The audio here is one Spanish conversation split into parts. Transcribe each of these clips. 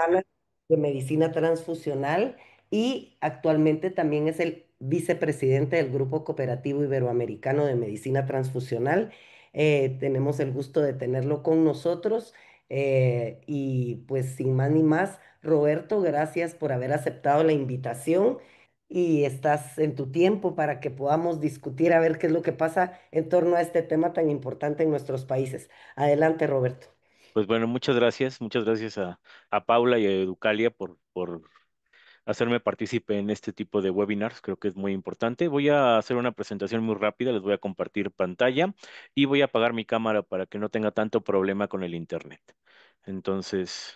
Latinoamericana de Medicina Transfusional y actualmente también es el vicepresidente del Grupo Cooperativo Iberoamericano de Medicina Transfusional. Tenemos el gusto de tenerlo con nosotros y pues sin más ni más, Roberto, gracias por haber aceptado la invitación y estás en tu tiempo para que podamos discutir a ver qué es lo que pasa en torno a este tema tan importante en nuestros países. Adelante, Roberto. Pues bueno, muchas gracias a Paula y a Educalia por hacerme partícipe en este tipo de webinars, creo que es muy importante. Voy a hacer una presentación muy rápida, les voy a compartir pantalla y voy a apagar mi cámara para que no tenga tanto problema con el internet. Entonces,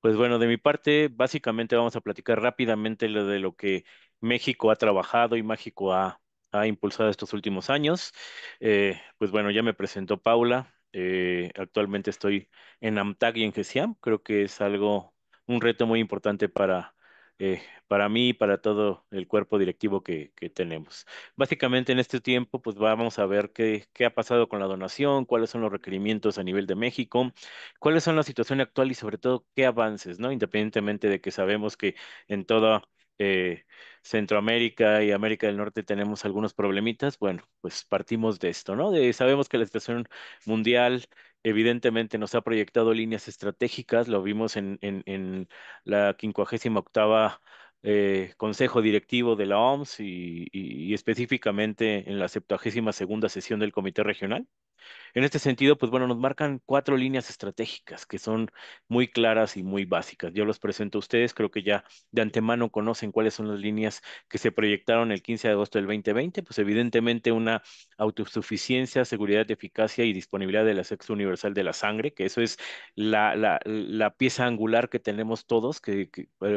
pues bueno, de mi parte, básicamente vamos a platicar rápidamente lo de lo que México ha trabajado y México ha impulsado estos últimos años. Pues bueno, ya me presentó Paula. Actualmente estoy en AMTAC y en GESIAM. Creo que es un reto muy importante para mí y para todo el cuerpo directivo que tenemos. Básicamente en este tiempo, pues vamos a ver qué ha pasado con la donación, cuáles son los requerimientos a nivel de México, cuáles son la situación actual y sobre todo qué avances, ¿no? Independientemente de que sabemos que en toda eh, Centroamérica y América del Norte tenemos algunos problemitas, bueno, pues partimos de esto, ¿no? Sabemos que la situación mundial evidentemente nos ha proyectado líneas estratégicas, lo vimos en la 58ª Consejo Directivo de la OMS y específicamente en la 72ª sesión del Comité Regional. En este sentido, pues bueno, nos marcan cuatro líneas estratégicas que son muy claras y muy básicas. Yo los presento a ustedes, creo que ya de antemano conocen cuáles son las líneas que se proyectaron el 15 de agosto del 2020, pues evidentemente una autosuficiencia, seguridad, eficacia y disponibilidad del acceso universal de la sangre, que eso es la pieza angular que tenemos todos,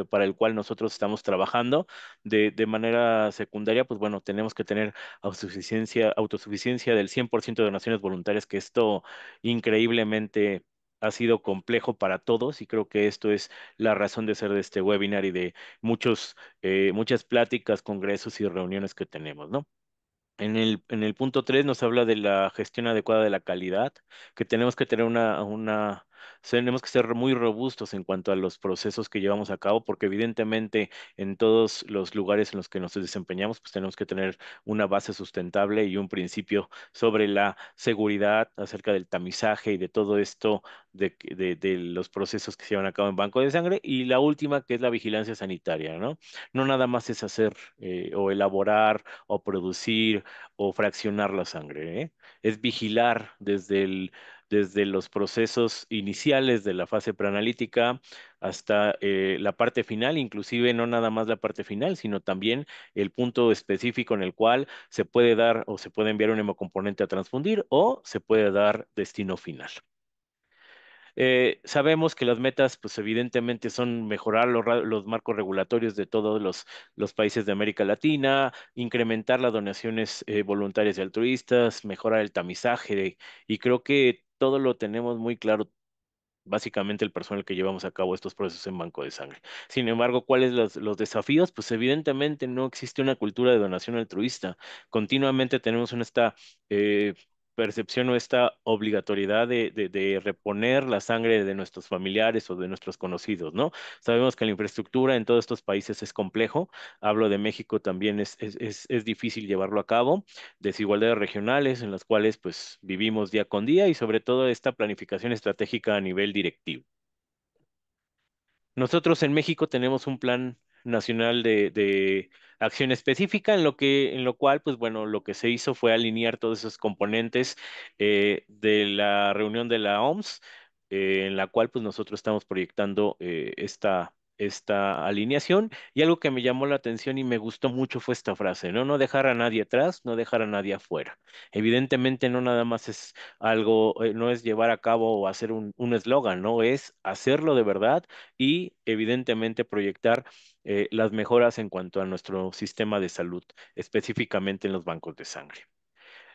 para el cual nosotros estamos trabajando. De manera secundaria, pues bueno, tenemos que tener autosuficiencia del 100% de donaciones voluntarias, que esto increíblemente ha sido complejo para todos y creo que esto es la razón de ser de este webinar y de muchas pláticas, congresos y reuniones que tenemos, ¿no? En el punto 3 nos habla de la gestión adecuada de la calidad, que tenemos que tener tenemos que ser muy robustos en cuanto a los procesos que llevamos a cabo, porque evidentemente en todos los lugares en los que nos desempeñamos, pues tenemos que tener una base sustentable y un principio sobre la seguridad, acerca del tamizaje y de todo esto, de los procesos que se llevan a cabo en banco de sangre. Y la última, que es la vigilancia sanitaria, ¿no? No nada más es hacer o elaborar o producir o fraccionar la sangre, ¿eh? Es vigilar desde los procesos iniciales de la fase preanalítica hasta la parte final, inclusive no nada más la parte final, sino también el punto específico en el cual se puede dar o se puede enviar un hemocomponente a transfundir o se puede dar destino final. Sabemos que las metas, pues evidentemente son mejorar los marcos regulatorios de todos los países de América Latina, incrementar las donaciones voluntarias y altruistas, mejorar el tamizaje, y creo que todo lo tenemos muy claro. Básicamente el personal que llevamos a cabo estos procesos en banco de sangre. Sin embargo, ¿cuáles los desafíos? Pues evidentemente no existe una cultura de donación altruista. Continuamente tenemos esta eh, percepción o esta obligatoriedad de reponer la sangre de nuestros familiares o de nuestros conocidos, ¿no? Sabemos que la infraestructura en todos estos países es complejo. Hablo de México, también es difícil llevarlo a cabo. Desigualdades regionales en las cuales pues vivimos día con día y sobre todo esta planificación estratégica a nivel directivo. Nosotros en México tenemos un plan nacional de acción específica en lo cual, pues bueno, lo que se hizo fue alinear todos esos componentes de la reunión de la OMS, en la cual pues nosotros estamos proyectando esta alineación. Y algo que me llamó la atención y me gustó mucho fue esta frase, ¿no? No dejar a nadie atrás, no dejar a nadie afuera. Evidentemente no nada más es algo, no es llevar a cabo o hacer un eslogan, ¿no? Es hacerlo de verdad y evidentemente proyectar las mejoras en cuanto a nuestro sistema de salud, específicamente en los bancos de sangre.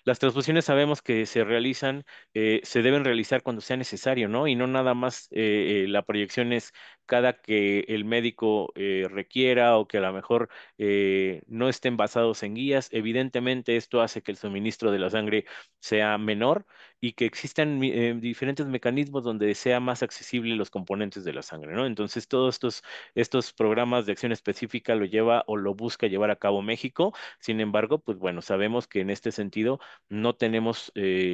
Las transfusiones sabemos que se deben realizar cuando sea necesario, ¿no? Y no nada más la proyección es cada que el médico requiera o que a lo mejor no estén basados en guías. Evidentemente esto hace que el suministro de la sangre sea menor y que existan diferentes mecanismos donde sea más accesible los componentes de la sangre, ¿no? Entonces, todos estos programas de acción específica lo lleva o lo busca llevar a cabo México. Sin embargo, pues bueno, sabemos que en este sentido no tenemos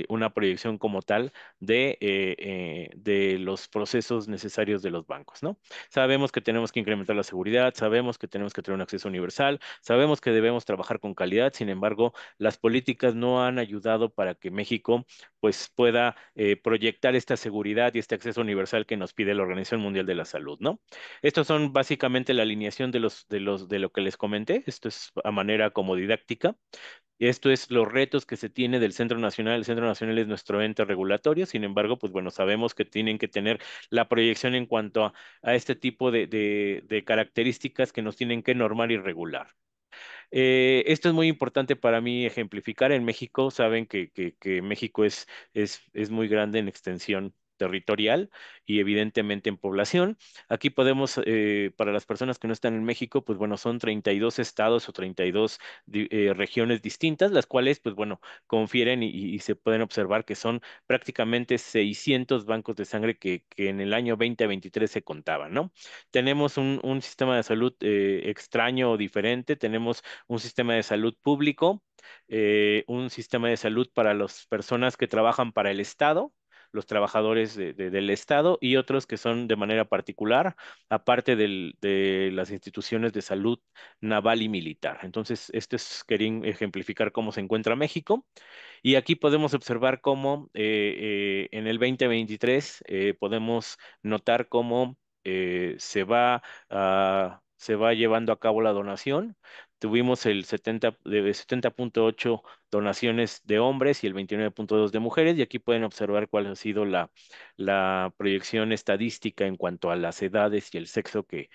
una proyección como tal de los procesos necesarios de los bancos, ¿no? Sabemos que tenemos que incrementar la seguridad, sabemos que tenemos que tener un acceso universal, sabemos que debemos trabajar con calidad. Sin embargo, las políticas no han ayudado para que México pues pueda proyectar esta seguridad y este acceso universal que nos pide la Organización Mundial de la Salud, ¿no? Estos son básicamente la alineación de lo que les comenté. Esto es a manera como didáctica. Esto es los retos que se tiene del Centro Nacional. El Centro Nacional es nuestro ente regulatorio. Sin embargo, pues bueno, sabemos que tienen que tener la proyección en cuanto a este tipo de características que nos tienen que normar y regular. Esto es muy importante para mí ejemplificar. En México, saben que México es muy grande en extensión territorial y evidentemente en población. Aquí podemos, para las personas que no están en México, pues bueno, son 32 estados o 32 regiones distintas, las cuales, pues bueno, confieren y se pueden observar que son prácticamente 600 bancos de sangre que en el año 2023 se contaban, ¿no? Tenemos un sistema de salud extraño o diferente. Tenemos un sistema de salud público, un sistema de salud para las personas que trabajan para el Estado, los trabajadores del Estado y otros que son de manera particular, aparte de las instituciones de salud naval y militar. Entonces, esto es, quería ejemplificar cómo se encuentra México. Y aquí podemos observar cómo en el 2023 podemos notar cómo se va llevando a cabo la donación. Tuvimos el 70.8 donaciones de hombres y el 29.2 de mujeres, y aquí pueden observar cuál ha sido la proyección estadística en cuanto a las edades y el sexo que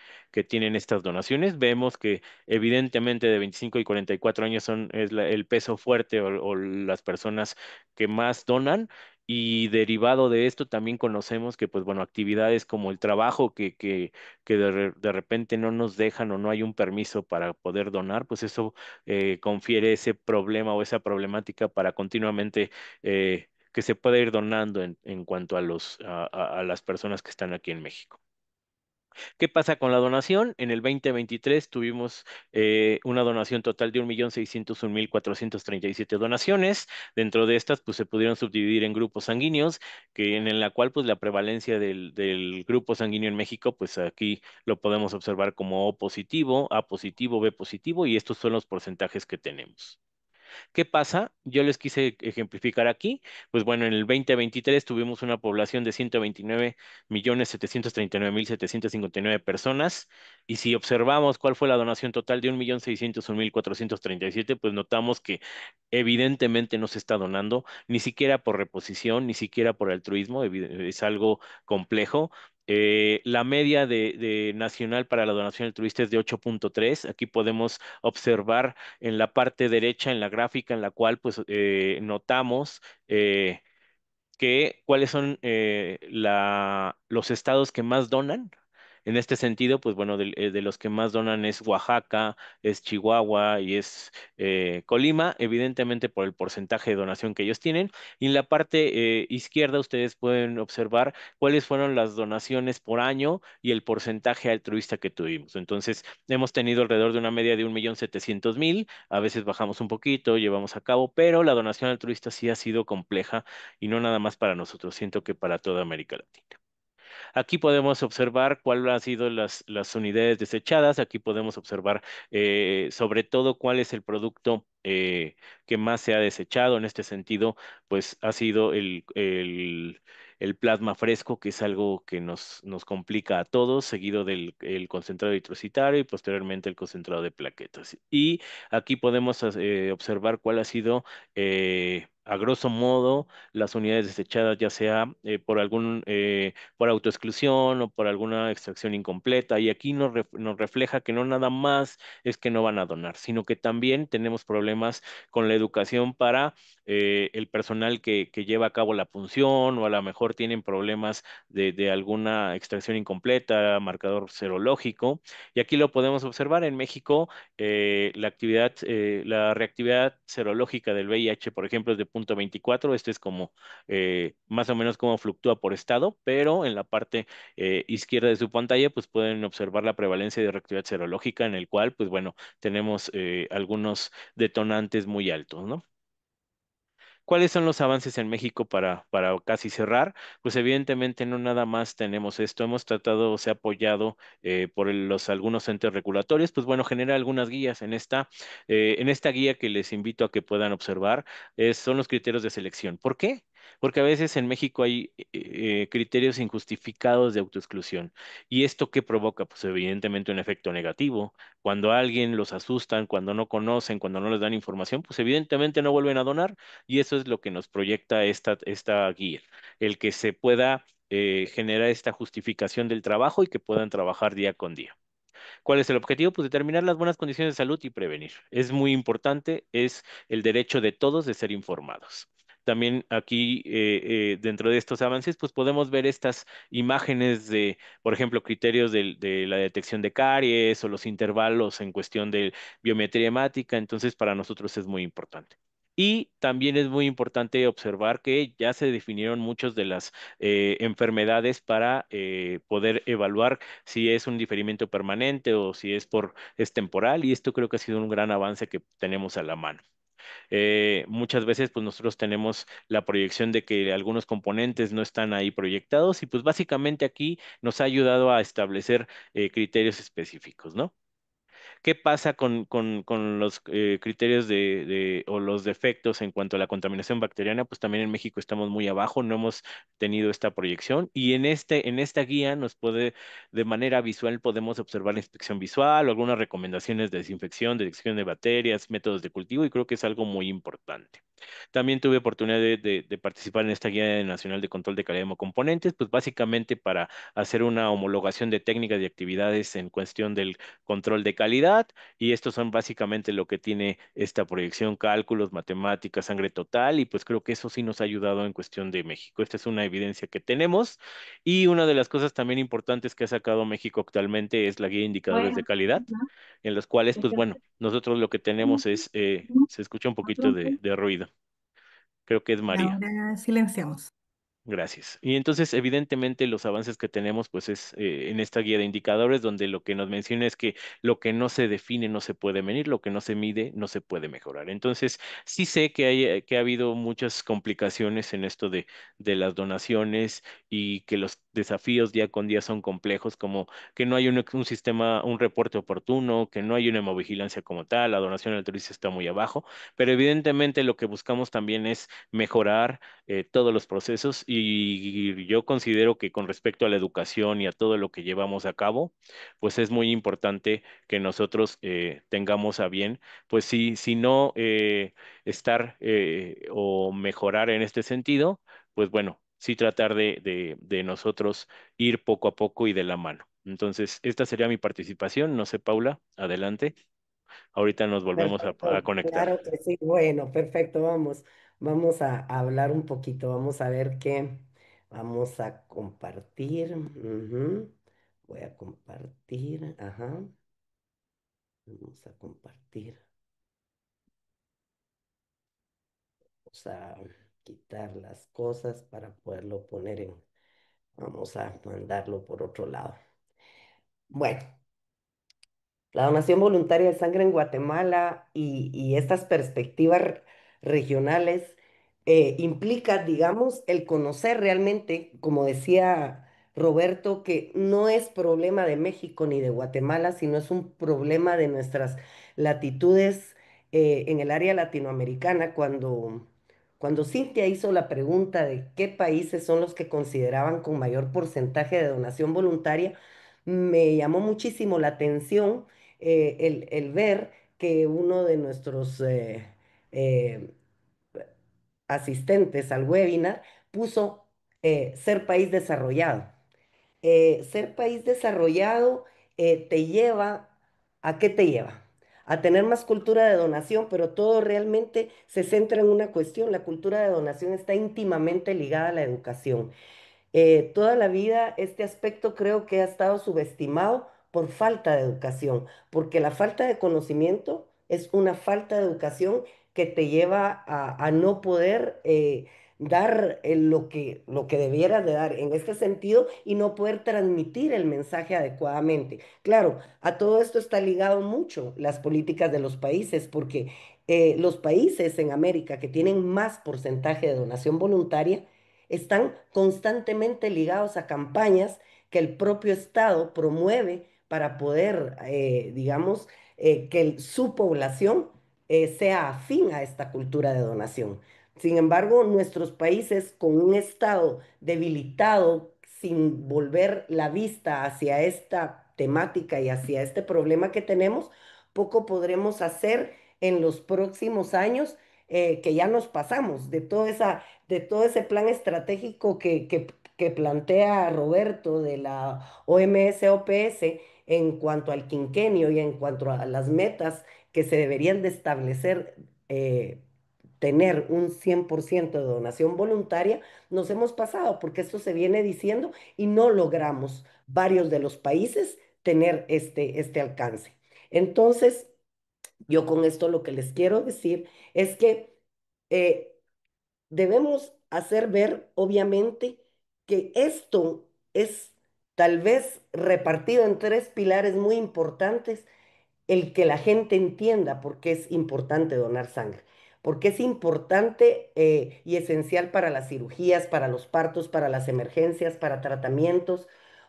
tienen estas donaciones. Vemos que evidentemente de 25 y 44 años es el peso fuerte o las personas que más donan. Y derivado de esto también conocemos que, pues bueno, actividades como el trabajo que de repente no nos dejan o no hay un permiso para poder donar, pues eso confiere ese problema o esa problemática para continuamente que se pueda ir donando en cuanto a a las personas que están aquí en México. ¿Qué pasa con la donación? En el 2023 tuvimos una donación total de 1.601.437 donaciones. Dentro de estas, pues se pudieron subdividir en grupos sanguíneos, en la cual, pues la prevalencia del grupo sanguíneo en México, pues aquí lo podemos observar como O positivo, A positivo, B positivo, y estos son los porcentajes que tenemos. ¿Qué pasa? Yo les quise ejemplificar aquí. Pues bueno, en el 2023 tuvimos una población de 129.739.759 personas. Y si observamos cuál fue la donación total de 1.601.437, pues notamos que evidentemente no se está donando, ni siquiera por reposición, ni siquiera por altruismo. Es algo complejo. La media de nacional para la donación altruista es de 8.3. Aquí podemos observar en la parte derecha, en la gráfica, en la cual pues notamos cuáles son los estados que más donan. En este sentido, pues bueno, de los que más donan es Oaxaca, es Chihuahua y es Colima, evidentemente por el porcentaje de donación que ellos tienen. Y en la parte izquierda ustedes pueden observar cuáles fueron las donaciones por año y el porcentaje altruista que tuvimos. Entonces, hemos tenido alrededor de una media de 1.700.000, a veces bajamos un poquito, llevamos a cabo, pero la donación altruista sí ha sido compleja y no nada más para nosotros, siento que para toda América Latina. Aquí podemos observar cuáles han sido las unidades desechadas. Aquí podemos observar sobre todo cuál es el producto que más se ha desechado. En este sentido, pues ha sido el plasma fresco, que es algo que nos complica a todos, seguido del el concentrado eritrocitario y posteriormente el concentrado de plaquetas. Y aquí podemos observar cuál ha sido a grosso modo, las unidades desechadas, ya sea por autoexclusión o por alguna extracción incompleta. Y aquí nos refleja que no nada más es que no van a donar, sino que también tenemos problemas con la educación para el personal que lleva a cabo la punción, o a lo mejor tienen problemas de alguna extracción incompleta, marcador serológico. Y aquí lo podemos observar en México. La reactividad serológica del VIH, por ejemplo, es de 0,24. Este es como más o menos cómo fluctúa por estado, pero en la parte izquierda de su pantalla, pues pueden observar la prevalencia de reactividad serológica, en el cual, pues bueno, tenemos algunos detonantes muy altos, ¿no? ¿Cuáles son los avances en México para casi cerrar? Pues evidentemente no nada más tenemos esto. Hemos tratado, o se ha apoyado por algunos entes regulatorios. Pues bueno, genera algunas guías en esta guía que les invito a que puedan observar. Son los criterios de selección. ¿Por qué? Porque a veces en México hay criterios injustificados de autoexclusión. ¿Y esto qué provoca? Pues evidentemente un efecto negativo. Cuando a alguien los asustan, cuando no conocen, cuando no les dan información, pues evidentemente no vuelven a donar. Y eso es lo que nos proyecta esta guía, el que se pueda generar esta justificación del trabajo y que puedan trabajar día con día. ¿Cuál es el objetivo? Pues determinar las buenas condiciones de salud y prevenir. Es muy importante, es el derecho de todos de ser informados. También aquí, dentro de estos avances, pues podemos ver estas imágenes de, por ejemplo, criterios de la detección de caries o los intervalos en cuestión de biometría hemática. Entonces, para nosotros es muy importante. Y también es muy importante observar que ya se definieron muchas de las enfermedades para poder evaluar si es un diferimiento permanente o si es temporal, y esto creo que ha sido un gran avance que tenemos a la mano. Muchas veces pues nosotros tenemos la proyección de que algunos componentes no están ahí proyectados, y pues básicamente aquí nos ha ayudado a establecer criterios específicos, ¿no? ¿Qué pasa con los criterios o los defectos en cuanto a la contaminación bacteriana? Pues también en México estamos muy abajo, no hemos tenido esta proyección, y en esta guía de manera visual, podemos observar la inspección visual o algunas recomendaciones de desinfección, detección de bacterias, métodos de cultivo, y creo que es algo muy importante. También tuve oportunidad de participar en esta guía nacional de control de calidad de hemocomponentes, pues básicamente para hacer una homologación de técnicas y actividades en cuestión del control de calidad. Y estos son básicamente lo que tiene esta proyección: cálculos, matemáticas, sangre total. Y pues creo que eso sí nos ha ayudado en cuestión de México. Esta es una evidencia que tenemos. Y una de las cosas también importantes que ha sacado México actualmente es la guía de indicadores de Bueno, calidad, ajá. en los cuales, pues Este, bueno, nosotros lo que tenemos es, se escucha un poquito de ruido. Creo que es María. ahora silenciamos. Gracias. Y entonces, evidentemente, los avances que tenemos, pues es en esta guía de indicadores, donde lo que nos menciona es que lo que no se define no se puede medir, lo que no se mide no se puede mejorar. Entonces, sí sé que ha habido muchas complicaciones en esto de las donaciones, y que los desafíos día con día son complejos, como que no hay un sistema, un reporte oportuno, que no hay una hemovigilancia como tal, la donación altruista está muy abajo, pero evidentemente lo que buscamos también es mejorar todos los procesos. Y yo considero que con respecto a la educación y a todo lo que llevamos a cabo, pues es muy importante que nosotros tengamos a bien, pues sí, si no estar o mejorar en este sentido, pues bueno, sí tratar de nosotros ir poco a poco y de la mano. Entonces, esta sería mi participación. No sé, Paula, adelante. Ahorita nos volvemos a Perfecto, conectar. claro que sí. Bueno, perfecto, vamos a hablar un poquito, vamos a ver qué, vamos a compartir. Ujú. Voy a compartir, ajá, vamos a compartir, vamos a quitar las cosas para poderlo poner vamos a mandarlo por otro lado. Bueno. La donación voluntaria de sangre en Guatemala y estas perspectivas regionales implica, digamos, el conocer realmente, como decía Roberto, que no es problema de México ni de Guatemala, sino es un problema de nuestras latitudes en el área latinoamericana. Cuando Cintia hizo la pregunta de qué países son los que consideraban con mayor porcentaje de donación voluntaria, me llamó muchísimo la atención el ver que uno de nuestros eh, asistentes al webinar, puso ser país desarrollado. Ser país desarrollado te lleva, ¿a qué te lleva? A tener más cultura de donación, pero todo realmente se centra en una cuestión. La cultura de donación está íntimamente ligada a la educación. Toda la vida este aspecto creo que ha estado subestimado por falta de educación, porque la falta de conocimiento es una falta de educación que te lleva a no poder dar lo que debieras de dar en este sentido y no poder transmitir el mensaje adecuadamente. Claro, a todo esto está ligado mucho las políticas de los países, porque los países en América que tienen más porcentaje de donación voluntaria, están constantemente ligados a campañas que el propio Estado promueve para poder, digamos, que su población sea afín a esta cultura de donación. Sin embargo, nuestros países con un Estado debilitado, sin volver la vista hacia esta temática y hacia este problema que tenemos, poco podremos hacer en los próximos años, que ya nos pasamos de todo ese plan estratégico que plantea Roberto de la OMS-OPS en cuanto al quinquenio y en cuanto a las metas que se deberían de establecer, tener un 100% de donación voluntaria, nos hemos pasado porque esto se viene diciendo y no logramos varios de los países tener este alcance. Entonces, yo con esto lo que les quiero decir es que eh, debemos hacer ver, obviamente, que esto es tal vez repartido en tres pilares muy importantes: el que la gente entienda por qué es importante donar sangre, por qué es importante y esencial para las cirugías, para los partos, para las emergencias, para tratamientos,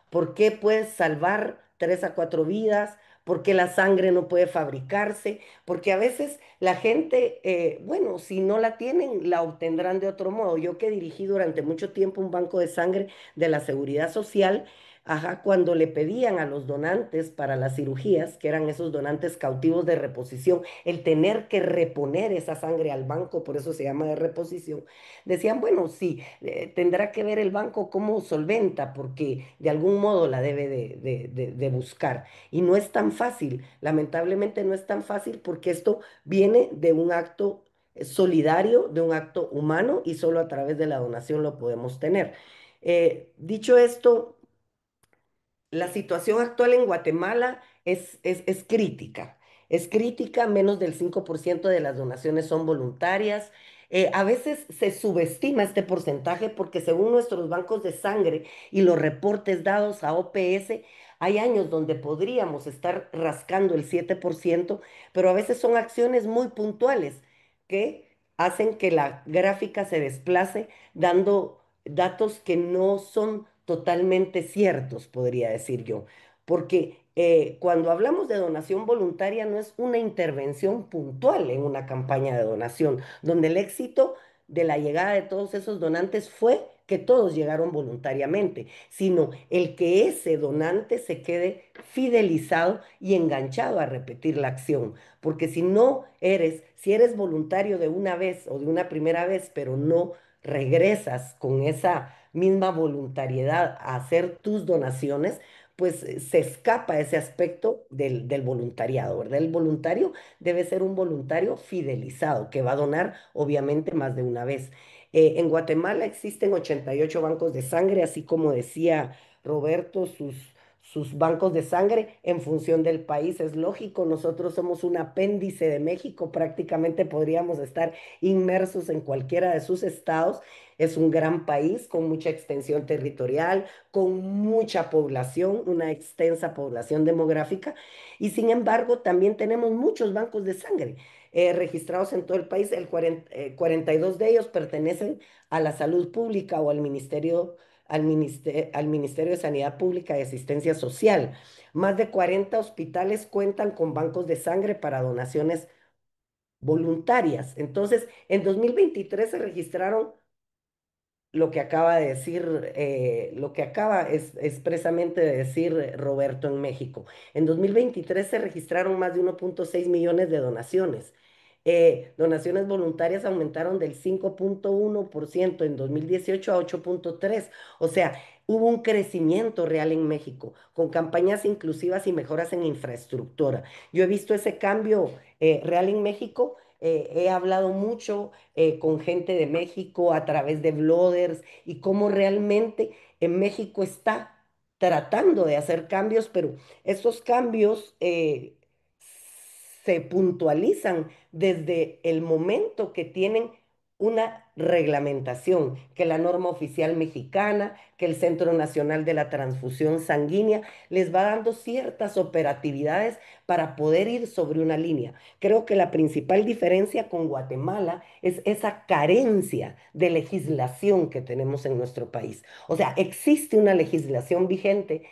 por qué puedes salvar 3 a 4 vidas, por qué la sangre no puede fabricarse, porque a veces la gente, bueno, si no la tienen, la obtendrán de otro modo. Yo que dirigí durante mucho tiempo un banco de sangre de la Seguridad Social, ajá, cuando le pedían a los donantes para las cirugías, que eran esos donantes cautivos de reposición, el tener que reponer esa sangre al banco, por eso se llama de reposición, decían, bueno, sí, tendrá que ver el banco cómo solventa, porque de algún modo la debe de buscar. Y no es tan fácil, lamentablemente no es tan fácil porque esto viene de un acto solidario, de un acto humano y solo a través de la donación lo podemos tener. Dicho esto, la situación actual en Guatemala es crítica. Es crítica, menos del 5% de las donaciones son voluntarias. A veces se subestima este porcentaje porque según nuestros bancos de sangre y los reportes dados a OPS, hay años donde podríamos estar rascando el 7%, pero a veces son acciones muy puntuales que hacen que la gráfica se desplace dando datos que no son totalmente ciertos, podría decir yo, porque cuando hablamos de donación voluntaria no es una intervención puntual en una campaña de donación, donde el éxito de la llegada de todos esos donantes fue que todos llegaron voluntariamente, sino el que ese donante se quede fidelizado y enganchado a repetir la acción, porque si no eres, si eres voluntario de una vez o de una primera vez, pero no regresas con esa misma voluntariedad a hacer tus donaciones, pues se escapa ese aspecto del voluntariado, ¿verdad? El voluntario debe ser un voluntario fidelizado, que va a donar obviamente más de una vez. En Guatemala existen 88 bancos de sangre, así como decía Roberto, sus bancos de sangre en función del país. Es lógico, nosotros somos un apéndice de México, prácticamente podríamos estar inmersos en cualquiera de sus estados. Es un gran país con mucha extensión territorial, con mucha población, una extensa población demográfica, y sin embargo también tenemos muchos bancos de sangre registrados en todo el país. 42 de ellos pertenecen a la salud pública o al Ministerio de Sanidad Pública y Asistencia Social. Más de 40 hospitales cuentan con bancos de sangre para donaciones voluntarias. Entonces, en 2023 se registraron lo que acaba de decir, lo que acaba expresamente de decir Roberto en México. En 2023 se registraron más de 1,6 millones de donaciones. Donaciones voluntarias aumentaron del 5,1% en 2018 a 8,3%. O sea, hubo un crecimiento real en México con campañas inclusivas y mejoras en infraestructura. Yo he visto ese cambio real en México. He hablado mucho con gente de México a través de bloggers y cómo realmente en México está tratando de hacer cambios, pero esos cambios se puntualizan desde el momento que tienen una reglamentación, que la norma oficial mexicana, que el Centro Nacional de la Transfusión Sanguínea les va dando ciertas operatividades para poder ir sobre una línea. Creo que la principal diferencia con Guatemala es esa carencia de legislación que tenemos en nuestro país. O sea, existe una legislación vigente,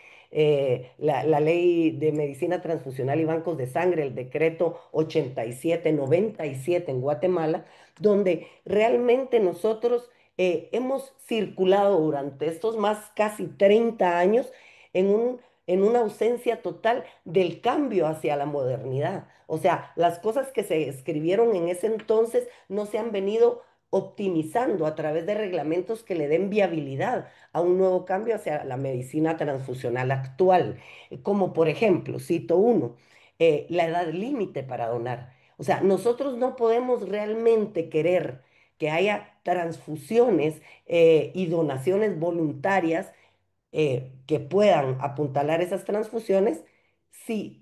la ley de medicina transfusional y bancos de sangre, el decreto 8797 en Guatemala, donde realmente nosotros hemos circulado durante estos más casi 30 años en una ausencia total del cambio hacia la modernidad. O sea, las cosas que se escribieron en ese entonces no se han venido optimizando a través de reglamentos que le den viabilidad a un nuevo cambio hacia la medicina transfusional actual, como por ejemplo, cito uno, la edad límite para donar. O sea, nosotros no podemos realmente querer que haya transfusiones y donaciones voluntarias que puedan apuntalar esas transfusiones si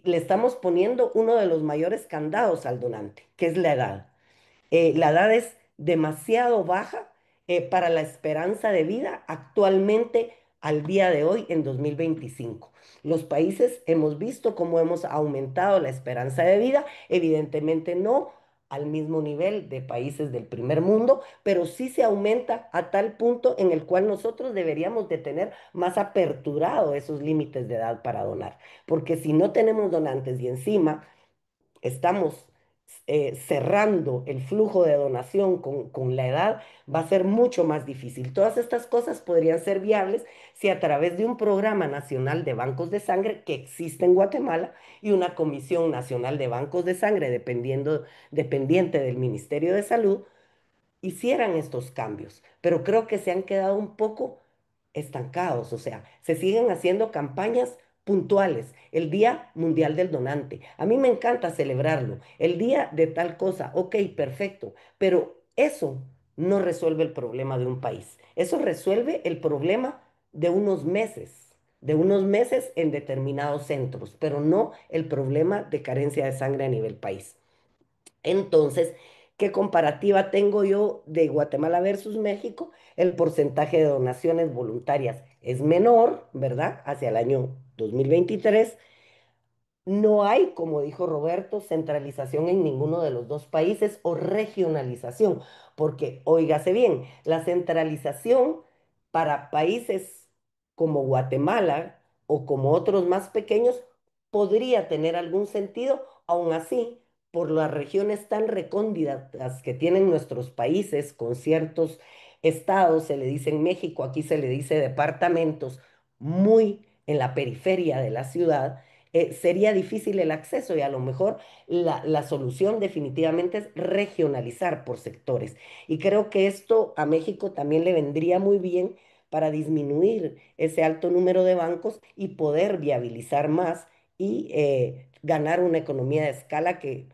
le estamos poniendo uno de los mayores candados al donante, que es la edad. La edad es demasiado baja para la esperanza de vida actualmente al día de hoy en 2025. Los países hemos visto cómo hemos aumentado la esperanza de vida, evidentemente no al mismo nivel de países del primer mundo, pero sí se aumenta a tal punto en el cual nosotros deberíamos de tener más aperturado esos límites de edad para donar, porque si no tenemos donantes y encima estamos cerrando el flujo de donación con la edad, va a ser mucho más difícil. Todas estas cosas podrían ser viables si a través de un programa nacional de bancos de sangre que existe en Guatemala y una comisión nacional de bancos de sangre dependiente del Ministerio de Salud, hicieran estos cambios, pero creo que se han quedado un poco estancados, o sea, se siguen haciendo campañas puntuales. El Día Mundial del Donante, a mí me encanta celebrarlo, el día de tal cosa, ok, perfecto, pero eso no resuelve el problema de un país, eso resuelve el problema de unos meses en determinados centros, pero no el problema de carencia de sangre a nivel país. Entonces, ¿qué comparativa tengo yo de Guatemala versus México? El porcentaje de donaciones voluntarias es menor, ¿verdad? Hacia el año 2023. No hay, como dijo Roberto, centralización en ninguno de los dos países o regionalización, porque, óigase bien, la centralización para países como Guatemala o como otros más pequeños podría tener algún sentido, aún así, por las regiones tan recónditas que tienen nuestros países, con ciertos estados, se le dice en México, aquí se le dice departamentos, muy en la periferia de la ciudad, sería difícil el acceso y a lo mejor la solución definitivamente es regionalizar por sectores. Y creo que esto a México también le vendría muy bien para disminuir ese alto número de bancos y poder viabilizar más y ganar una economía de escala que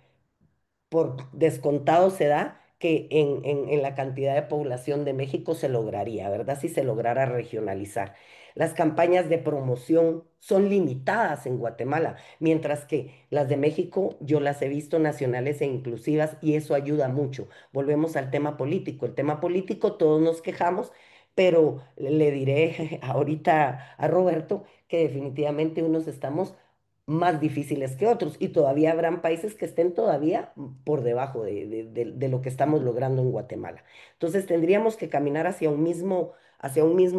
por descontado se da que en la cantidad de población de México se lograría, ¿verdad? Si se lograra regionalizar. Las campañas de promoción son limitadas en Guatemala, mientras que las de México yo las he visto nacionales e inclusivas y eso ayuda mucho. Volvemos al tema político. El tema político, todos nos quejamos, pero le diré ahorita a Roberto que definitivamente unos estamos más difíciles que otros y todavía habrán países que estén todavía por debajo de lo que estamos logrando en Guatemala. Entonces tendríamos que caminar hacia un mismo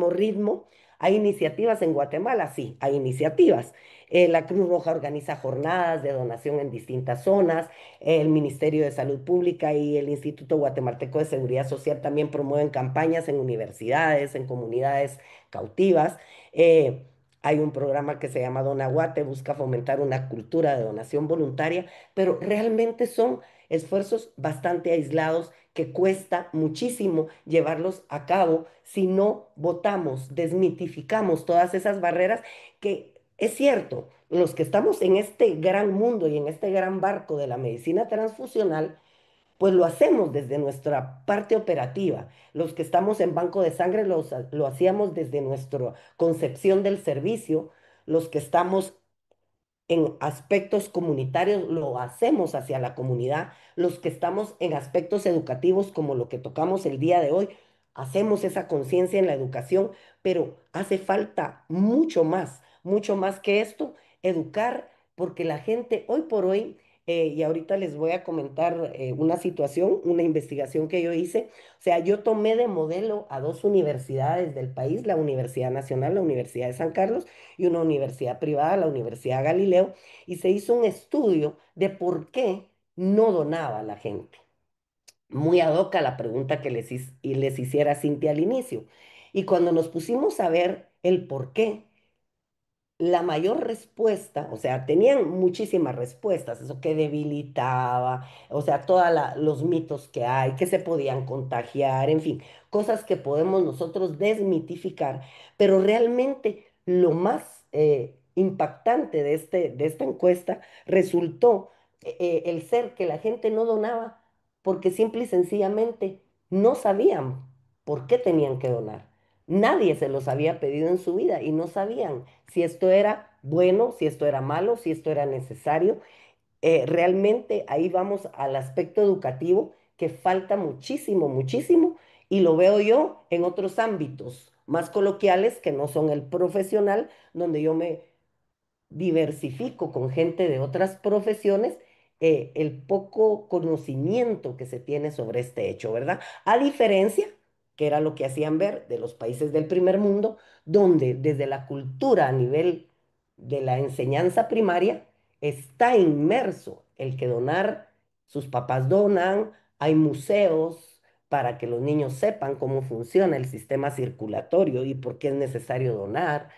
ritmo. ¿Hay iniciativas en Guatemala? Sí, hay iniciativas. La Cruz Roja organiza jornadas de donación en distintas zonas. El Ministerio de Salud Pública y el Instituto Guatemalteco de Seguridad Social también promueven campañas en universidades, en comunidades cautivas. Hay un programa que se llama Donaguate, busca fomentar una cultura de donación voluntaria, pero realmente son esfuerzos bastante aislados que cuesta muchísimo llevarlos a cabo si no votamos, desmitificamos todas esas barreras que es cierto, los que estamos en este gran mundo y en este gran barco de la medicina transfusional, pues lo hacemos desde nuestra parte operativa. Los que estamos en banco de sangre lo hacíamos desde nuestra concepción del servicio. Los que estamos en aspectos comunitarios lo hacemos hacia la comunidad. Los que estamos en aspectos educativos, como lo que tocamos el día de hoy, hacemos esa conciencia en la educación, pero hace falta mucho más que esto, educar, porque la gente hoy por hoy, y ahorita les voy a comentar una situación, una investigación que yo hice, o sea, yo tomé de modelo a dos universidades del país, la Universidad Nacional, la Universidad de San Carlos, y una universidad privada, la Universidad Galileo, y se hizo un estudio de por qué no donaba la gente. Muy ad hoc a la pregunta que y les hiciera Cintia al inicio. Y cuando nos pusimos a ver el por qué, la mayor respuesta, o sea, tenían muchísimas respuestas, eso que debilitaba, o sea, todos los mitos que hay, que se podían contagiar, en fin, cosas que podemos nosotros desmitificar, pero realmente lo más impactante de esta encuesta resultó el ser que la gente no donaba porque simple y sencillamente no sabían por qué tenían que donar. Nadie se los había pedido en su vida y no sabían si esto era bueno, si esto era malo, si esto era necesario. Realmente ahí vamos al aspecto educativo que falta muchísimo, muchísimo, y lo veo yo en otros ámbitos más coloquiales que no son el profesional, donde yo me diversifico con gente de otras profesiones, el poco conocimiento que se tiene sobre este hecho, ¿verdad? A diferencia, que era lo que hacían ver de los países del primer mundo, donde desde la cultura a nivel de la enseñanza primaria está inmerso el que donar, sus papás donan, hay museos para que los niños sepan cómo funciona el sistema circulatorio y por qué es necesario donar,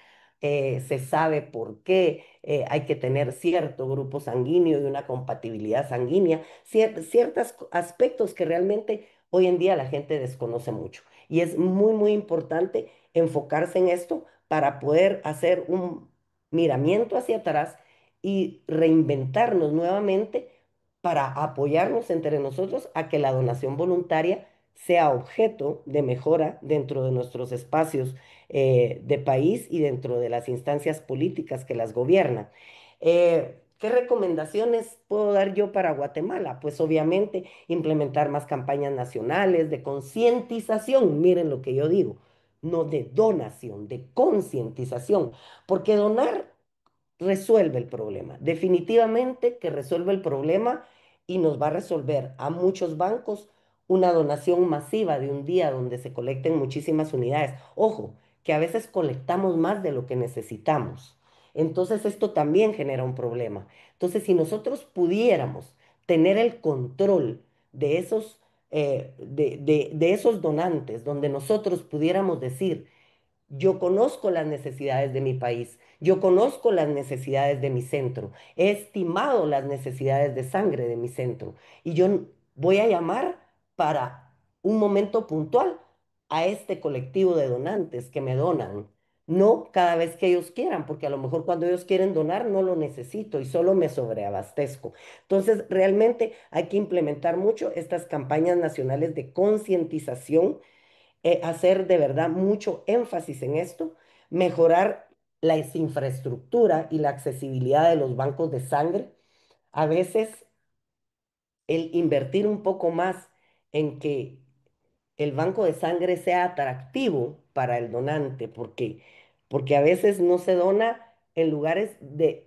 se sabe por qué hay que tener cierto grupo sanguíneo y una compatibilidad sanguínea, ciertos aspectos que realmente hoy en día la gente desconoce mucho. Y es muy, muy importante enfocarse en esto para poder hacer un miramiento hacia atrás y reinventarnos nuevamente para apoyarnos entre nosotros a que la donación voluntaria sea objeto de mejora dentro de nuestros espacios de país y dentro de las instancias políticas que las gobiernan. ¿Qué recomendaciones puedo dar yo para Guatemala? Pues obviamente implementar más campañas nacionales de concientización, miren lo que yo digo, no de donación, de concientización, porque donar resuelve el problema. Definitivamente que resuelve el problema y nos va a resolver a muchos bancos una donación masiva de un día donde se colecten muchísimas unidades. Ojo, que a veces colectamos más de lo que necesitamos. Entonces esto también genera un problema. Entonces, si nosotros pudiéramos tener el control de esos, de esos donantes, donde nosotros pudiéramos decir, yo conozco las necesidades de mi país, yo conozco las necesidades de mi centro, he estimado las necesidades de sangre de mi centro y yo voy a llamar para un momento puntual a este colectivo de donantes que me donan, no cada vez que ellos quieran, porque a lo mejor cuando ellos quieren donar no lo necesito y solo me sobreabastezco. Entonces, realmente hay que implementar mucho estas campañas nacionales de concientización, hacer de verdad mucho énfasis en esto, mejorar la infraestructura y la accesibilidad de los bancos de sangre. A veces el invertir un poco más en que el banco de sangre sea atractivo para el donante, porque a veces no se dona en lugares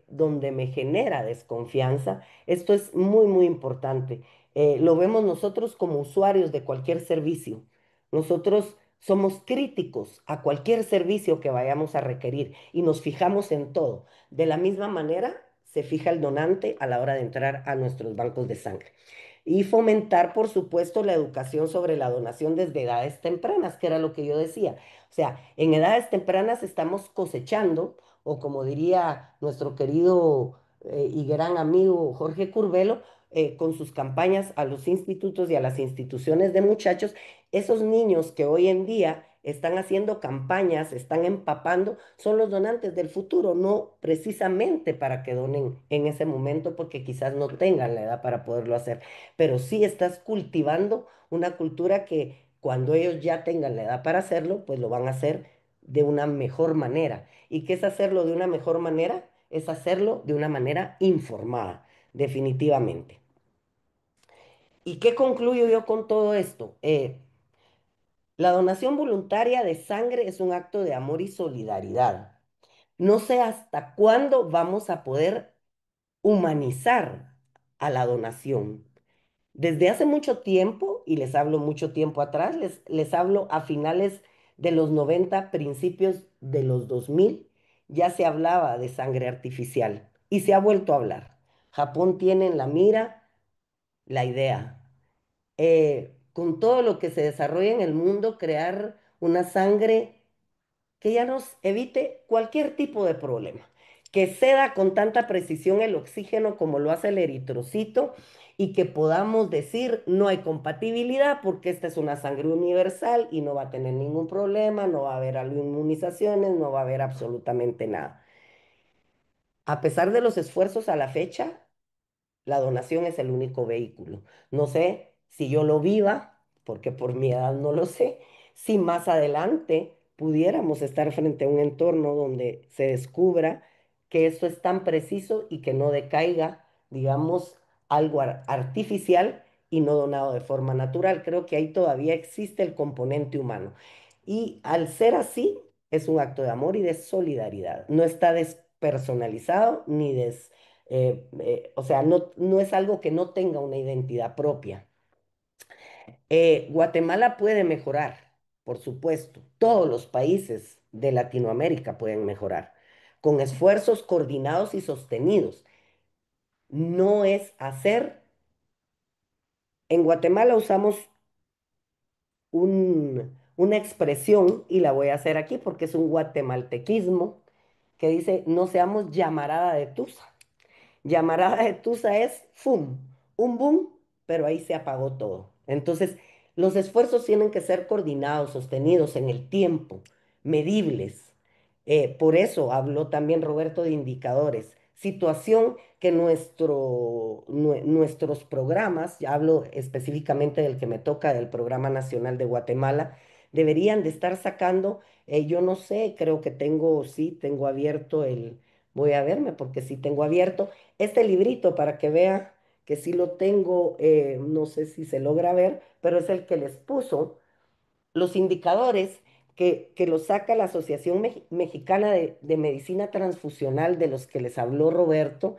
donde me genera desconfianza. Esto es muy, muy importante. Lo vemos nosotros como usuarios de cualquier servicio. Nosotros somos críticos a cualquier servicio que vayamos a requerir y nos fijamos en todo. De la misma manera, se fija el donante a la hora de entrar a nuestros bancos de sangre. Y fomentar, por supuesto, la educación sobre la donación desde edades tempranas, que era lo que yo decía. O sea, en edades tempranas estamos cosechando o como diría nuestro querido y gran amigo Jorge Curvelo, con sus campañas a los institutos y a las instituciones de muchachos, esos niños que hoy en día están haciendo campañas, están empapando, son los donantes del futuro, no precisamente para que donen en ese momento porque quizás no tengan la edad para poderlo hacer, pero sí estás cultivando una cultura que cuando ellos ya tengan la edad para hacerlo, pues lo van a hacer de una mejor manera. ¿Y qué es hacerlo de una mejor manera? Es hacerlo de una manera informada, definitivamente. ¿Y qué concluyo yo con todo esto? La donación voluntaria de sangre es un acto de amor y solidaridad. No sé hasta cuándo vamos a poder humanizar a la donación. Desde hace mucho tiempo, y les hablo mucho tiempo atrás, les hablo a finales de los 90, principios de los 2000, ya se hablaba de sangre artificial y se ha vuelto a hablar. Japón tiene en la mira la idea. Con todo lo que se desarrolla en el mundo, crear una sangre que ya nos evite cualquier tipo de problema, que ceda con tanta precisión el oxígeno como lo hace el eritrocito y que podamos decir no hay compatibilidad porque esta es una sangre universal y no va a tener ningún problema, no va a haber inmunizaciones, no va a haber absolutamente nada. A pesar de los esfuerzos a la fecha, la donación es el único vehículo. No sé si yo lo viva, porque por mi edad no lo sé, si más adelante pudiéramos estar frente a un entorno donde se descubra que esto es tan preciso y que no decaiga, digamos, algo artificial y no donado de forma natural. Creo que ahí todavía existe el componente humano. Y al ser así, es un acto de amor y de solidaridad. No está despersonalizado ni o sea, no es algo que no tenga una identidad propia. Guatemala puede mejorar, por supuesto. Todos los países de Latinoamérica pueden mejorar con esfuerzos coordinados y sostenidos. No es hacer. En Guatemala usamos una expresión, y la voy a hacer aquí porque es un guatemaltequismo, que dice, no seamos llamarada de tusa. Llamarada de Tusa es ¡fum! Un boom, pero ahí se apagó todo. Entonces, los esfuerzos tienen que ser coordinados, sostenidos en el tiempo, medibles. Por eso habló también Roberto de indicadores. Situación que nuestros programas, ya hablo específicamente del que me toca, del Programa Nacional de Guatemala, deberían de estar sacando, yo no sé, creo que tengo, sí, tengo abierto voy a verme porque sí tengo abierto este librito para que vea que sí lo tengo, no sé si se logra ver, pero es el que les puso los indicadores que los saca la Asociación Mexicana de Medicina Transfusional, de los que les habló Roberto.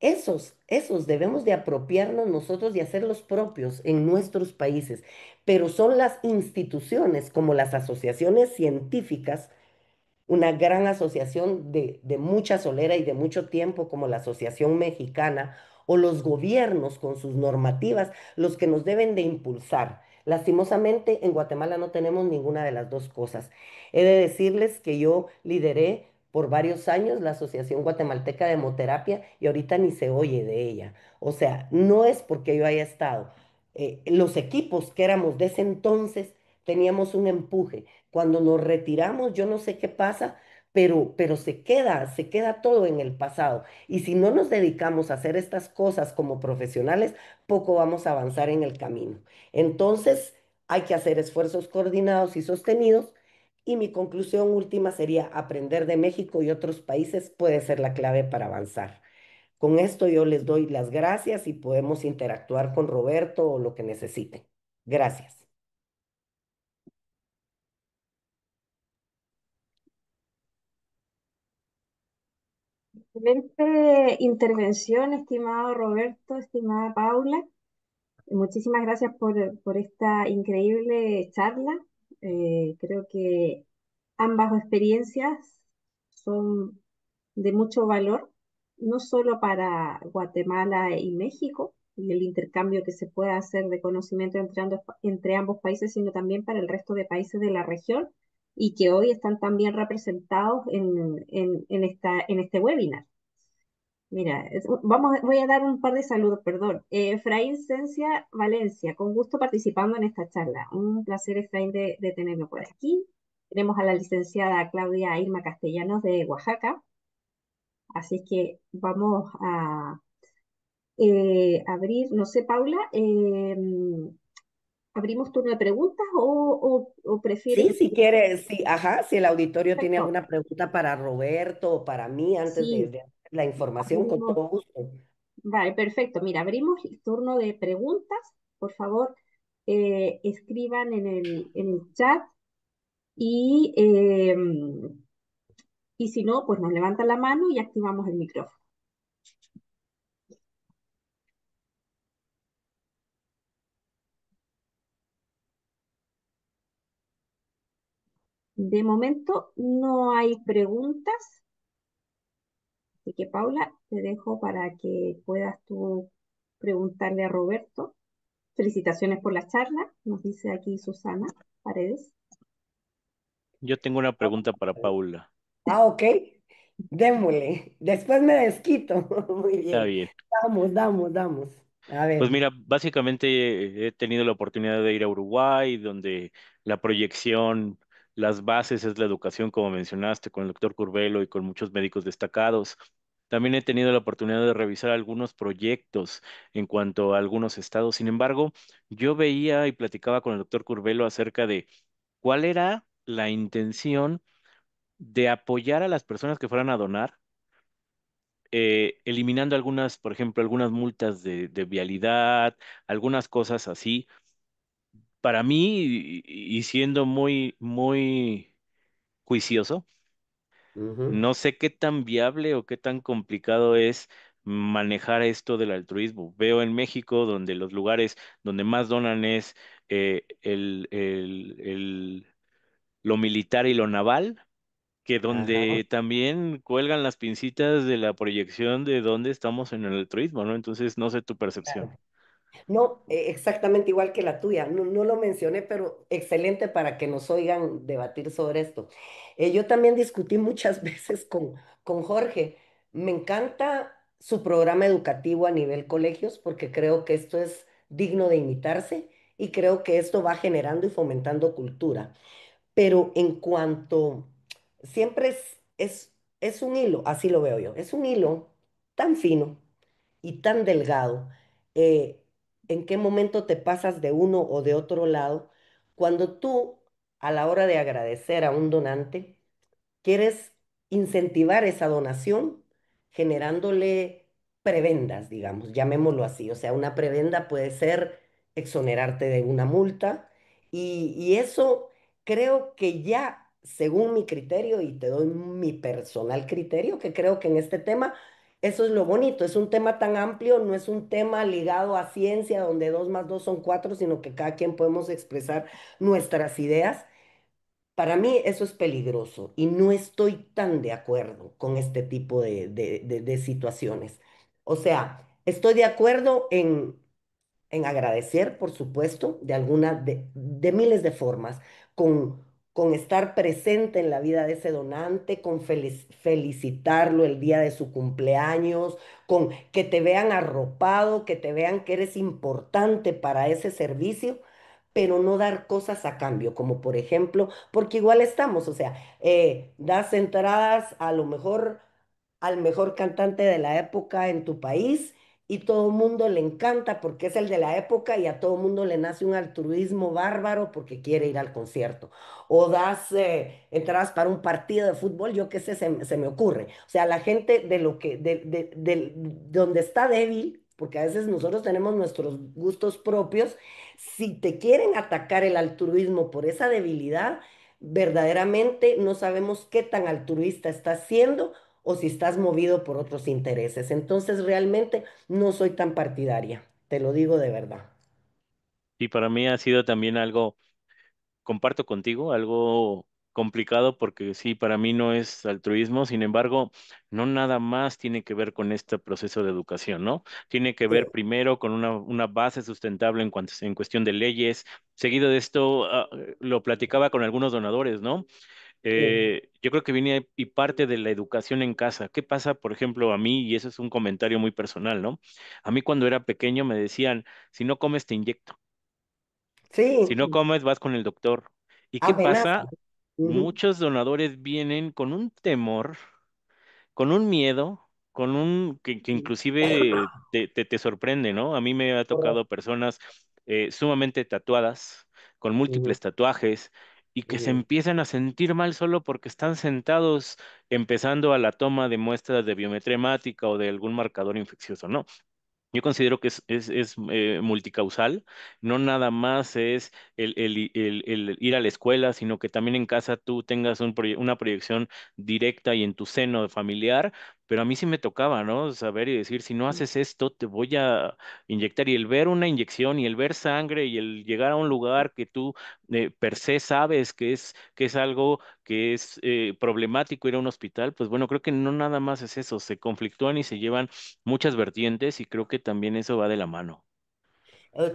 Esos debemos de apropiarnos nosotros y hacerlos propios en nuestros países, pero son las instituciones como las asociaciones científicas, una gran asociación de mucha solera y de mucho tiempo como la Asociación Mexicana o los gobiernos con sus normativas, los que nos deben de impulsar. Lastimosamente, en Guatemala no tenemos ninguna de las dos cosas. He de decirles que yo lideré por varios años la Asociación Guatemalteca de Hemoterapia y ahorita ni se oye de ella. O sea, no es porque yo haya estado. Los equipos que éramos de ese entonces teníamos un empuje. Cuando nos retiramos, yo no sé qué pasa, pero se queda todo en el pasado. Y si no nos dedicamos a hacer estas cosas como profesionales, poco vamos a avanzar en el camino. Entonces, hay que hacer esfuerzos coordinados y sostenidos. Y mi conclusión última sería aprender de México y otros países puede ser la clave para avanzar. Con esto yo les doy las gracias y podemos interactuar con Roberto o lo que necesiten. Gracias. Excelente intervención, estimado Roberto, estimada Paula. Muchísimas gracias por esta increíble charla. Creo que ambas experiencias son de mucho valor, no solo para Guatemala y México y el intercambio que se pueda hacer de conocimiento entre ambos países, sino también para el resto de países de la región y que hoy están también representados en este webinar. Mira, voy a dar un par de saludos, perdón. Efraín Cencia Valencia, con gusto participando en esta charla. Un placer, Efraín, de tenerlo por aquí. Tenemos a la licenciada Claudia Irma Castellanos de Oaxaca. Así que vamos a abrir, no sé, Paula, ¿abrimos turno de preguntas o Sí, prefieres si que... quieres, sí, ajá, si el auditorio tiene Perfecto, alguna pregunta para Roberto o para mí antes sí, de la información, con abrimos. todo gusto. Vale, perfecto. Mira, abrimos el turno de preguntas. Por favor, escriban en el chat y, y si no, pues nos levantan la mano y activamos el micrófono. De momento no hay preguntas, así que Paula, te dejo para que puedas tú preguntarle a Roberto. Felicitaciones por la charla, nos dice aquí Susana Paredes. Yo tengo una pregunta para Paula. Ah, ok, démosle. Después me desquito. Muy Está bien. bien. Damos. A Pues ver. mira, básicamente he tenido la oportunidad de ir a Uruguay, donde la proyección, las bases es la educación, como mencionaste, con el doctor Curvelo y con muchos médicos destacados. También he tenido la oportunidad de revisar algunos proyectos en cuanto a algunos estados. Sin embargo, yo veía y platicaba con el doctor Curvelo acerca de cuál era la intención de apoyar a las personas que fueran a donar, eliminando algunas, por ejemplo, algunas multas de vialidad, algunas cosas así. Para mí, y siendo muy juicioso, Ujú. no sé qué tan viable o qué tan complicado es manejar esto del altruismo. Veo en México donde los lugares donde más donan es lo militar y lo naval, que Ajá. donde también cuelgan las pincitas de la proyección de dónde estamos en el altruismo, ¿no? Entonces, no sé tu percepción. No, exactamente igual que la tuya. No, no lo mencioné, pero excelente para que nos oigan debatir sobre esto. Yo también discutí muchas veces con Jorge. Me encanta su programa educativo a nivel colegios porque creo que esto es digno de imitarse y creo que esto va generando y fomentando cultura. Pero en cuanto, siempre es un hilo, así lo veo yo, es un hilo tan fino y tan delgado, eh, en qué momento te pasas de uno o de otro lado, cuando tú, a la hora de agradecer a un donante, quieres incentivar esa donación generándole prebendas, digamos, llamémoslo así. O sea, una prebenda puede ser exonerarte de una multa y eso creo que ya, según mi criterio, y te doy mi personal criterio, que creo que en este tema, eso es lo bonito, es un tema tan amplio, no es un tema ligado a ciencia donde dos más dos son cuatro, sino que cada quien podemos expresar nuestras ideas. Para mí eso es peligroso y no estoy tan de acuerdo con este tipo de situaciones. O sea, estoy de acuerdo en agradecer, por supuesto, de miles de formas, con estar presente en la vida de ese donante, con felicitarlo el día de su cumpleaños, con que te vean arropado, que te vean que eres importante para ese servicio, pero no dar cosas a cambio, como por ejemplo, porque igual estamos, o sea, das entradas a lo mejor al mejor cantante de la época en tu país y todo el mundo le encanta porque es el de la época y a todo el mundo le nace un altruismo bárbaro porque quiere ir al concierto. O das entradas para un partido de fútbol, yo qué sé, se me ocurre. O sea, la gente de lo que, donde está débil, porque a veces nosotros tenemos nuestros gustos propios, si te quieren atacar el altruismo por esa debilidad, verdaderamente no sabemos qué tan altruista estás siendo o si estás movido por otros intereses. Entonces realmente no soy tan partidaria, te lo digo de verdad. Y para mí ha sido también algo, comparto contigo, algo complicado porque sí, para mí no es altruismo, sin embargo, no nada más tiene que ver con este proceso de educación, ¿no? Tiene que ver Sí, primero con una base sustentable en cuestión de leyes. Seguido de esto, lo platicaba con algunos donadores, ¿no? sí, Yo creo que viene y parte de la educación en casa. ¿Qué pasa, por ejemplo, a mí? Y eso es un comentario muy personal, ¿no? A mí cuando era pequeño me decían, si no comes, te inyecto. Si sí, no comes, vas con el doctor. ¿Y qué amenaza. pasa? Ujú, Muchos donadores vienen con un temor, con un miedo, que inclusive te sorprende, ¿no? A mí me ha tocado correcto. personas sumamente tatuadas, con Ujú, múltiples tatuajes, y que se ujú. empiezan a sentir mal solo porque están sentados empezando a la toma de muestras de biometría hemática o de algún marcador infeccioso, ¿no? Yo considero que es multicausal, no nada más es el ir a la escuela, sino que también en casa tú tengas una proyección directa y en tu seno familiar, pero a mí sí me tocaba, ¿no? Saber y decir, si no haces esto, te voy a inyectar. Y el ver una inyección y el ver sangre y el llegar a un lugar que tú per se sabes que es algo que es problemático ir a un hospital, pues bueno, creo que no nada más es eso, se conflictúan y se llevan muchas vertientes y creo que también eso va de la mano.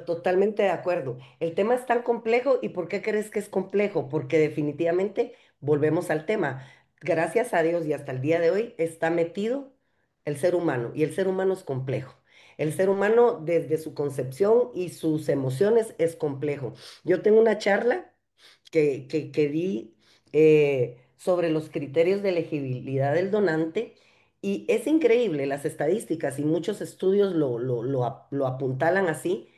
Totalmente de acuerdo. El tema es tan complejo y ¿por qué crees que es complejo? Porque definitivamente volvemos al tema. Gracias a Dios y hasta el día de hoy está metido el ser humano y el ser humano es complejo. El ser humano desde su concepción y sus emociones es complejo. Yo tengo una charla que di sobre los criterios de elegibilidad del donante y es increíble las estadísticas y muchos estudios lo apuntalan así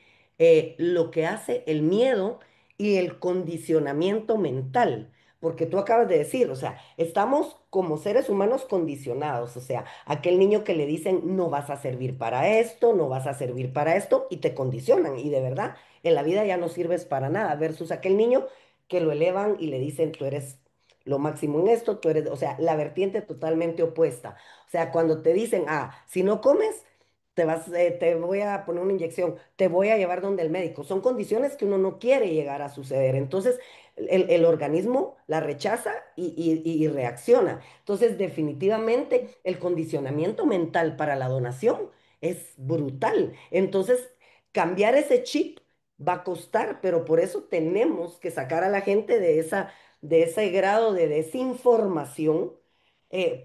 lo que hace el miedo y el condicionamiento mental. Porque tú acabas de decir, o sea, estamos como seres humanos condicionados, o sea, aquel niño que le dicen no vas a servir para esto, no vas a servir para esto, y te condicionan, y de verdad, en la vida ya no sirves para nada, versus aquel niño que lo elevan y le dicen tú eres lo máximo en esto, tú eres, o sea, la vertiente totalmente opuesta. O sea, cuando te dicen, ah, si no comes, te voy a poner una inyección, te voy a llevar donde el médico. Son condiciones que uno no quiere llegar a suceder. Entonces, el organismo la rechaza y reacciona. Entonces, definitivamente, el condicionamiento mental para la donación es brutal. Entonces, cambiar ese chip va a costar, pero por eso tenemos que sacar a la gente de ese grado de desinformación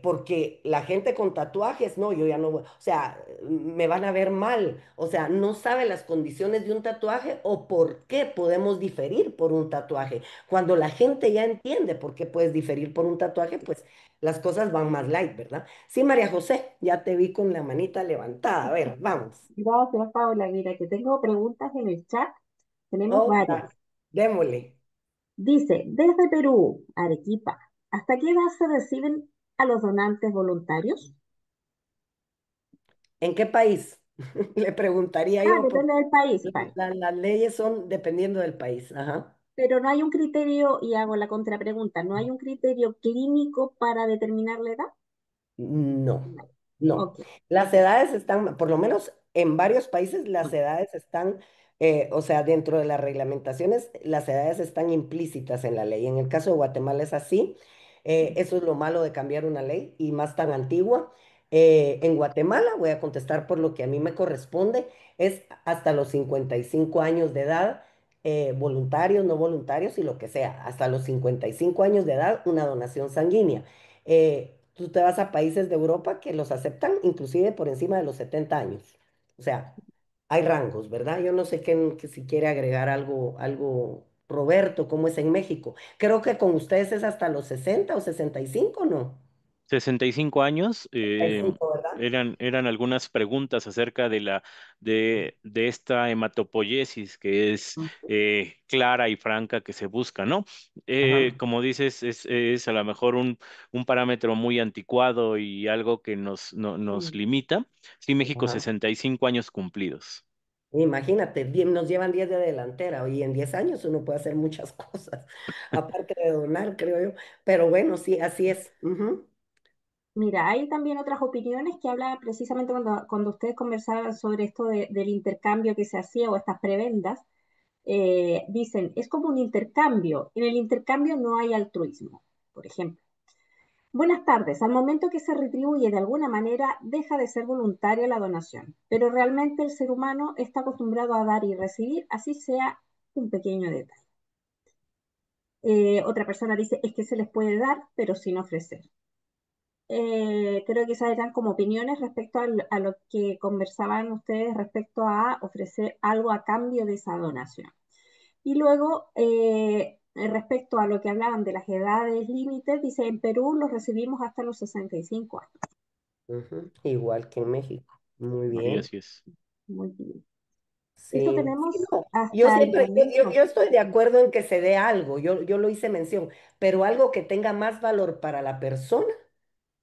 porque la gente con tatuajes, no, yo ya no voy, o sea, me van a ver mal, o sea, no sabe las condiciones de un tatuaje o por qué podemos diferir por un tatuaje. Cuando la gente ya entiende por qué puedes diferir por un tatuaje, pues las cosas van más light, ¿verdad? Sí, María José, ya te vi con la manita levantada. A ver, vamos. Gracias, Paula. Mira, que tengo preguntas en el chat. Tenemos Oh, varias. démosle. Dice, desde Perú, Arequipa, ¿hasta qué edad se reciben a los donantes voluntarios? ¿En qué país? Le preguntaría Ah, yo, porque depende del país, vale. las leyes son dependiendo del país. Ajá. Pero no hay un criterio, y hago la contrapregunta, ¿no hay un criterio clínico para determinar la edad? No, Vale. no. Ok. Las edades están, por lo menos en varios países, las edades están, o sea, dentro de las reglamentaciones, las edades están implícitas en la ley. En el caso de Guatemala es así. Eso es lo malo de cambiar una ley y más tan antigua. En Guatemala, voy a contestar por lo que a mí me corresponde, es hasta los 55 años de edad, voluntarios, no voluntarios y lo que sea. Hasta los 55 años de edad, una donación sanguínea. Tú te vas a países de Europa que los aceptan inclusive por encima de los 70 años. O sea, hay rangos, ¿verdad? Yo no sé que si quiere agregar algo, Roberto, cómo es en México. Creo que con ustedes es hasta los 60 o 65, ¿no? 65 años, 65, ¿verdad? eran algunas preguntas acerca de esta hematopoiesis que es Ujú. clara y franca que se busca, ¿no? Ajá. Como dices, es a lo mejor un parámetro muy anticuado y algo que nos Mm, limita. Sí, México, Ajá. 65 años cumplidos. Imagínate, nos llevan 10 de delantera y en 10 años uno puede hacer muchas cosas, aparte de donar, creo yo. Pero bueno, sí, así es. Ujú. Mira, hay también otras opiniones que hablan precisamente cuando ustedes conversaban sobre esto del intercambio que se hacía o estas prebendas, dicen, es como un intercambio. En el intercambio no hay altruismo. por ejemplo. Buenas tardes. Al momento que se retribuye de alguna manera, deja de ser voluntaria la donación, pero realmente el ser humano está acostumbrado a dar y recibir, así sea un pequeño detalle. Otra persona dice, es que se les puede dar, pero sin ofrecer. Creo que esas eran como opiniones respecto a lo que conversaban ustedes respecto a ofrecer algo a cambio de esa donación. Y luego, respecto a lo que hablaban de las edades límites, dice, en Perú los recibimos hasta los 65 años. Ujú, igual que en México. Muy Sí, bien. así es. Muy bien. Esto Sí, sí, tenemos no. Yo hasta el siempre, yo domingo. estoy de acuerdo en que se dé algo, yo lo hice mención, pero algo que tenga más valor para la persona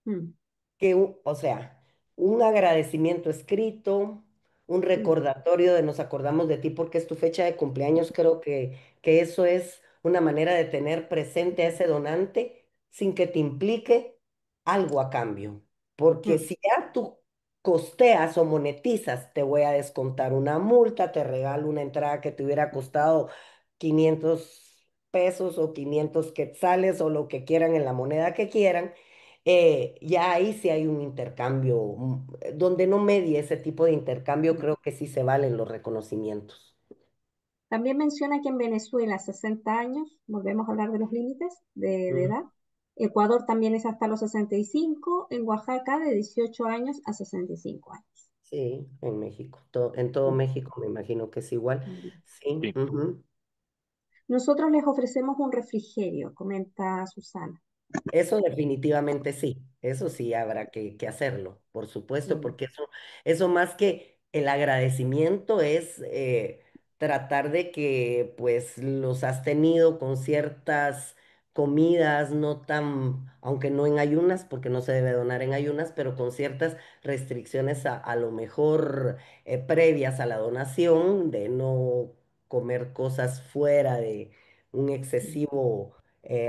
Mm, que, o sea, un agradecimiento escrito, un mm, recordatorio de nos acordamos de ti porque es tu fecha de cumpleaños, creo que eso es una manera de tener presente a ese donante sin que te implique algo a cambio. Porque mm, si ya tú costeas o monetizas, te voy a descontar una multa, te regalo una entrada que te hubiera costado 500 pesos o 500 quetzales o lo que quieran en la moneda que quieran, ya ahí sí hay un intercambio, donde no medie ese tipo de intercambio, mm. creo que sí se valen los reconocimientos. También menciona que en Venezuela 60 años, volvemos a hablar de los límites de Mm, edad. Ecuador también es hasta los 65, en Oaxaca de 18 años a 65 años. sí, en México, en todo Mm, México me imagino que es igual. mm. Sí, Sí. ujú. Nosotros les ofrecemos un refrigerio, comenta Susana. Eso definitivamente sí, eso sí habrá que hacerlo, por supuesto, Mm, porque eso más que el agradecimiento es tratar de que pues los has tenido con ciertas comidas, no tan, aunque no en ayunas, porque no se debe donar en ayunas, pero con ciertas restricciones a lo mejor previas a la donación, de no comer cosas fuera de un mm, excesivo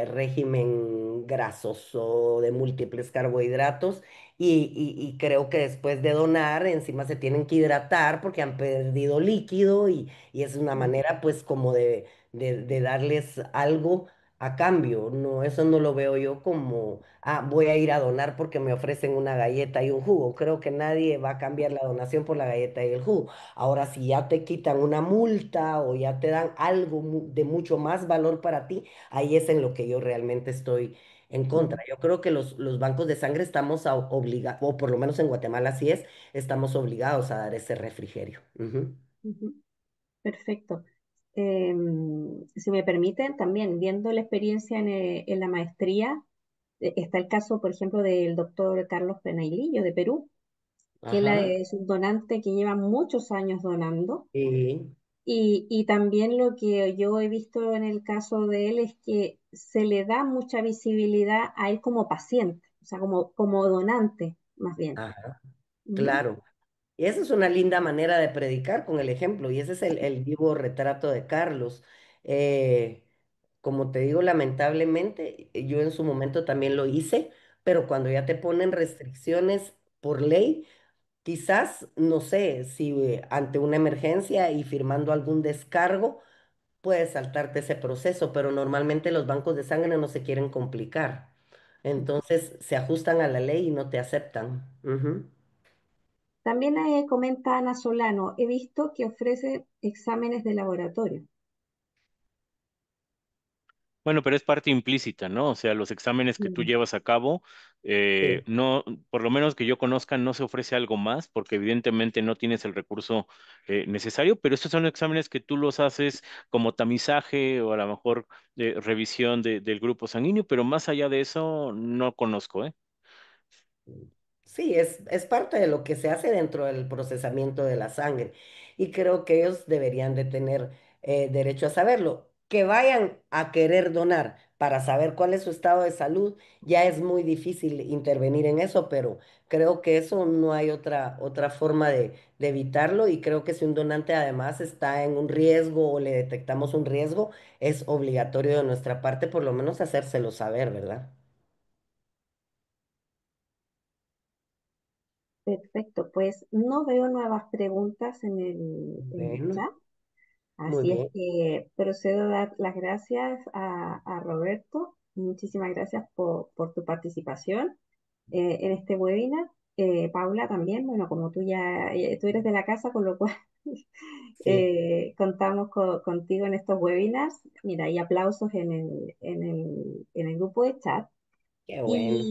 régimen grasoso de múltiples carbohidratos y creo que después de donar encima se tienen que hidratar porque han perdido líquido y es una mm, manera pues como de darles algo a cambio. No, eso no lo veo yo como, ah, voy a ir a donar porque me ofrecen una galleta y un jugo. Creo que nadie va a cambiar la donación por la galleta y el jugo. Ahora, si ya te quitan una multa o ya te dan algo de mucho más valor para ti, ahí es en lo que yo realmente estoy en mm, contra. Yo creo que los bancos de sangre estamos obligados, o por lo menos en Guatemala así es, estamos obligados a dar ese refrigerio. Ujú. ujú. Perfecto. Si me permiten, también viendo la experiencia en la maestría, está el caso, por ejemplo, del doctor Carlos Penailillo de Perú, que él Ajá. es un donante que lleva muchos años donando. Sí, Y también lo que yo he visto en el caso de él es que se le da mucha visibilidad a él como paciente, o sea, como donante, más bien. ajá, Ujú, claro. Y esa es una linda manera de predicar con el ejemplo, y ese es el vivo retrato de Carlos. Eh, Como te digo, lamentablemente, yo en su momento también lo hice, pero cuando ya te ponen restricciones por ley, quizás, no sé, si ante una emergencia y firmando algún descargo, puedes saltarte ese proceso, pero normalmente los bancos de sangre no se quieren complicar. ujú. Entonces se ajustan a la ley y no te aceptan. Ujú. También comenta Ana Solano, he visto que ofrece exámenes de laboratorio. Bueno, pero es parte implícita, ¿no? O sea, los exámenes que tú Mm, llevas a cabo, Sí. no, por lo menos que yo conozca, no se ofrece algo más, porque evidentemente no tienes el recurso necesario, pero estos son exámenes que tú los haces como tamizaje o a lo mejor revisión del grupo sanguíneo, pero más allá de eso, no conozco, ¿eh? Sí, es parte de lo que se hace dentro del procesamiento de la sangre y creo que ellos deberían de tener derecho a saberlo. Que vayan a querer donar para saber cuál es su estado de salud, ya es muy difícil intervenir en eso, pero creo que eso no hay otra forma de evitarlo y creo que si un donante además está en un riesgo o le detectamos un riesgo, es obligatorio de nuestra parte por lo menos hacérselo saber, ¿verdad? perfecto, pues no veo nuevas preguntas en el Bueno, chat, muy así es bien. que procedo a dar las gracias a Roberto. Muchísimas gracias por tu participación en este webinar. Paula también, bueno, como tú eres de la casa, con lo cual Sí, contamos contigo en estos webinars. Mira, hay aplausos en el grupo de chat. qué bueno.